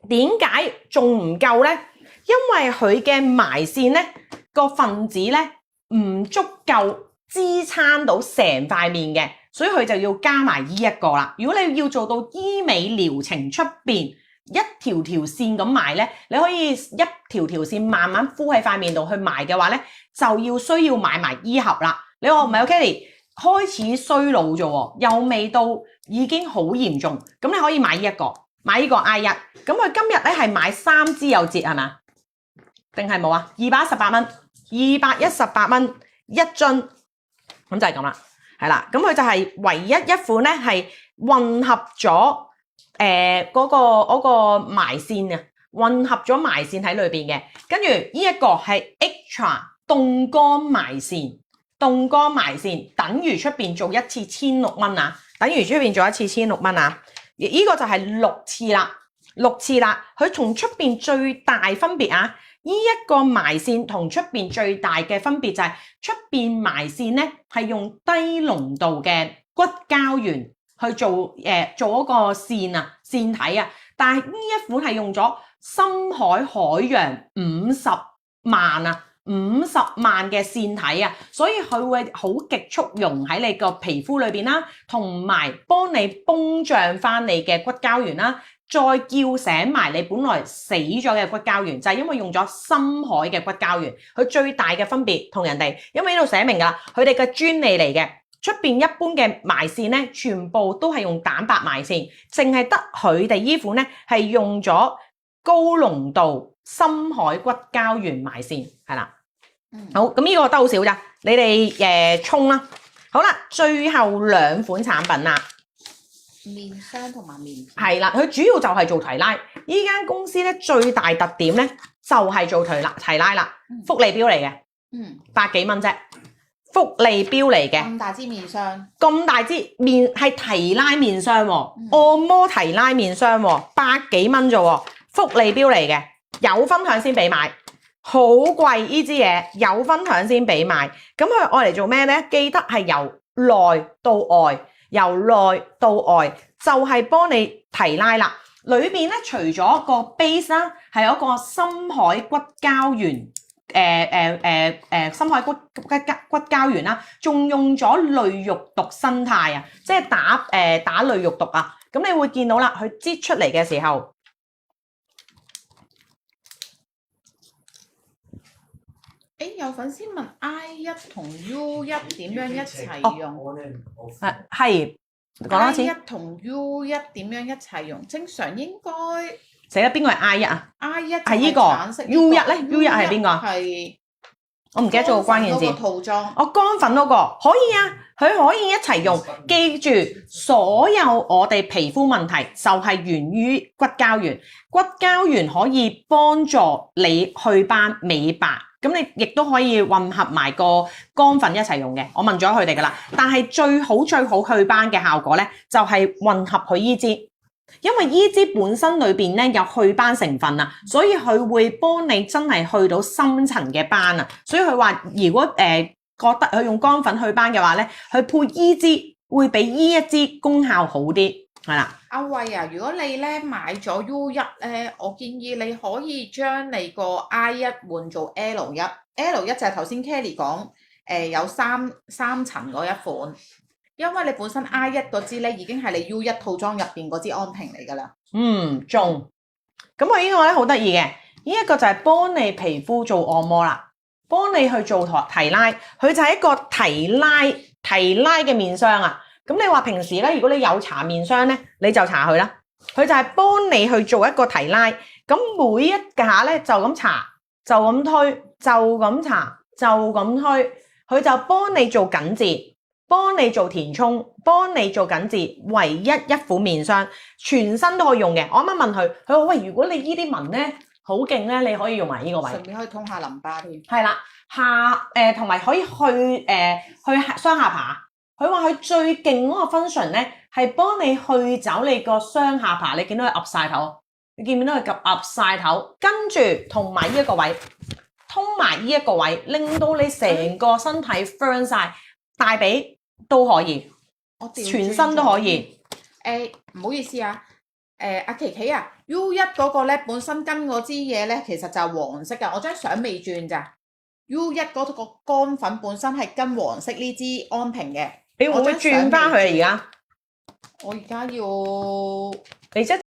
點解仲唔夠呢？因為佢嘅埋線呢個分子呢唔足夠支撐到成塊面嘅，所以佢就要加埋呢一個啦。如果你要做到醫美療程出邊一條條線咁埋呢，你可以一條條線慢慢敷喺塊面度去埋嘅話呢，就需要買埋醫盒啦。你話唔係 Kelly 開始衰老啫喎，又未到已經好嚴重，咁你可以買呢一個，買呢個 I1。咁佢今日咧係買3支有折係嘛？定係冇啊？218蚊，218蚊一樽，咁就係咁啦，係啦。咁佢就係唯一一款咧係混合咗嗰個埋線啊，混合咗埋線喺裏邊嘅。跟住呢一個係 extra 凍乾埋線。凍乾埋線等於出邊做一次1600蚊啊，等於出邊做一次1600蚊啊，呢個就係6次啦，佢同出邊最大分別啊，呢一個埋線同出邊最大嘅分別就係出邊埋線咧係用低濃度嘅骨膠原去做嗰個線體啊，但係呢一款係用咗深海海洋50萬嘅線體啊，所以佢會好極速溶喺你個皮膚裏邊啦，同埋幫你膨脹翻你嘅骨膠原啦，再叫醒埋你本來死咗嘅骨膠原，就係因為用咗深海嘅骨膠原，佢最大嘅分別同人哋，因為呢度寫明㗎，佢哋嘅專利嚟嘅，出邊一般嘅埋線咧，全部都係用蛋白埋線，淨係得佢哋呢款咧係用咗高濃度深海骨膠原埋線，係啦。好，咁呢個都好少咋，你哋沖啦。好啦，最後2款產品啦，面霜同埋面片。係啦，佢主要就係做提拉。呢間公司咧最大特點咧就係做提拉啦，福利標嚟嘅，100幾蚊啫，福利標嚟嘅。咁大支面霜，咁大支面係提拉面霜喎，按摩提拉面霜喎，100幾蚊啫喎，福利標嚟嘅，有分享先俾買。好貴呢支嘢，有分享先俾買。咁佢愛嚟做咩呢？記得係由內到外，由內到外就係幫你提拉啦。裏邊咧除咗個 base 啦，係有一個深海骨膠原，深海骨膠原啦，仲用咗類肉毒生態啊，即係打類肉毒啊。咁你會見到啦，佢擠出嚟嘅時候。有粉絲問 I1 同 U1 點樣一齊用？係講多次。I1 同 U1 點樣一齊用？正常應該死啦！邊個係 I1 啊？I1 係呢個 U1 咧 ？U1 係邊個？係我唔記得咗個關鍵字。乾粉嗰個套裝。乾粉嗰個可以啊，佢可以一齊用。記住，所有我哋皮膚問題就係源於骨膠原。骨膠原可以幫助你祛斑美白。咁你亦都可以混合埋個乾粉一齊用嘅，我問咗佢哋噶啦。但係最好祛斑嘅效果咧，就係混合佢依支，因為依支本身裏邊咧有祛斑成分啊，所以佢會幫你真係去到深層嘅斑啊。所以佢話如果覺得佢用乾粉祛斑嘅話咧，佢配依支會比依一支功效好啲，係啦。阿慧啊，如果你咧買咗 U1 咧，我建議你可以將你個 I1 換做 L1。L1 就係頭先 Kelly 講有三層嗰一款，因為你本身 I1 嗰支咧已經係你 U1 套裝入邊嗰支安瓶嚟㗎啦。中。咁佢呢個咧好得意嘅，呢一個就係幫你皮膚做按摩啦，幫你去做提拉，佢就係一個提拉嘅面霜啊。咁你話平時咧，如果你有搽面霜咧，你就搽佢啦。佢就係幫你去做一個提拉，咁每一下咧就咁搽，就咁推，就咁搽，就咁推，佢就幫你做緊緻，幫你做填充，幫你做緊緻。唯一一款面霜，全身都可以用嘅。我啱啱問佢，佢話喂，如果你呢啲紋咧好勁咧，你可以用埋呢個位，順便可以通下淋巴添。係啦，同埋可以去雙下巴。佢話佢最勁嗰個 function 咧，係幫你去走你個雙下巴，你見到佢岌晒頭，你見唔見到佢岌晒頭？跟住同埋呢一個位，通埋呢一個位，令到你成個身體 firm 晒，大髀都可以，全身都可以。唔好意思啊，阿琪琪啊，U1嗰個咧本身跟嗰支嘢咧，其實就係黃色㗎，我張相未轉咋。U1嗰個乾粉本身係跟黃色呢支安瓶嘅，你會唔會轉翻佢啊？而家我而家要你即